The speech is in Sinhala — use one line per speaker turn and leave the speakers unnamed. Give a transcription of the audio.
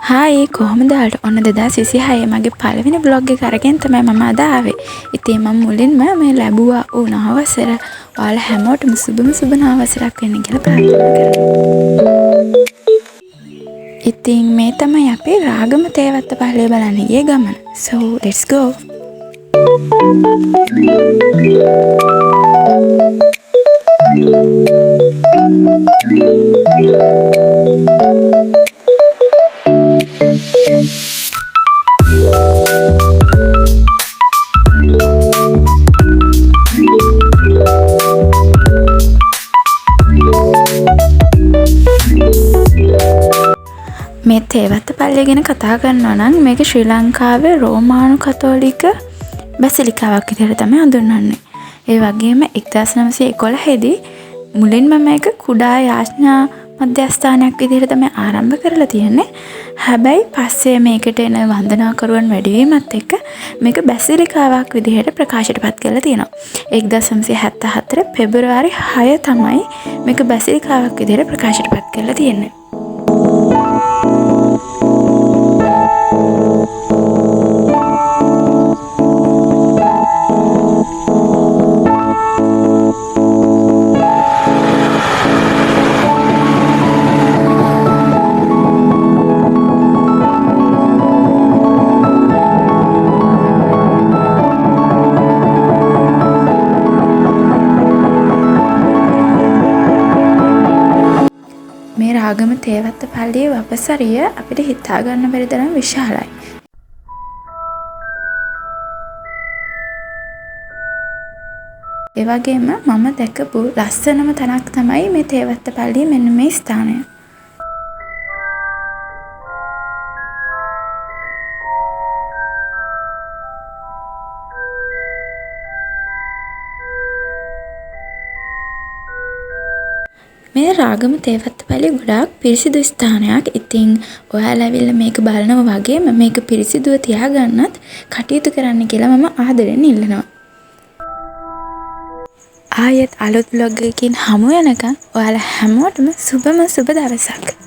හායි කොහොමද ඔයාලට? ඔන්න 2026 මගේ පළවෙනි බ්ලොග් එක අරගෙන තමයි මම අද ආවේ. ඉතින් මම මුලින්ම මේ ලැබුවා වූ නවවසර ඔයාලා හැමෝටම සුබම සුබ නවවසරක් වෙන්න කියලා ප්‍රාර්ථනා කරනවා. ඉතින් මේ තමයි අපි රාගම තේවත්ත පහලිය බලන්න ගිය ගමන. So let's go. මේ තේවත්ත පල්ලිය ගැන කතා කරනවා නම් මේක ශ්‍රී ලංකාවේ රෝමානු කතෝලික බැසිලිකාවක් විදිහට තමයි හඳුන්වන්නේ. ඒ වගේම 1911 දී මුලින්ම මේක කුඩා යාඥා මධ්‍යස්ථානයක් විදිහට තමයි ආරම්භ කරලා තියෙන්නේ. හැබැයි පස්සේ මේකට එන වන්දනාකරුවන් වැඩි වීමත් එක්ක මේක බැසිලිකාවක් විදිහට ප්‍රකාශයටපත් කරලා තියෙනවා. 1974 පෙබරවාරි 6 තමයි මේක බැසිලිකාවක් විදිහට ප්‍රකාශයටපත් කරලා තියෙන්නේ. මේ රාගම තේවත්ත පල්ලියේ වපසරිය අපිට හිතා ගන්න බැරි තරම් විශාලයි. ඒ වගේම මම දැකපු ලස්සනම තැනක් තමයි මේ තේවත්ත පල්ලියේ මෙන්න මේ ස්ථානය. මේ රාගම තේවත්ත පල්ලිය ගොඩාක් පිරිසිදු ස්ථානයක්. ඉතින් ඔයාලා ඇවිල්ලා මේක බලනවා වගේම මේක පිරිසිදුව තියාගන්නත් කටයුතු කරන්න කියලා මම ආදරෙන් ඉල්ලනවා. ආයෙත් අලුත් vlog එකකින් හමු වෙනකන් ඔයාලා හැමෝටම සුබම සුබ දවසක්.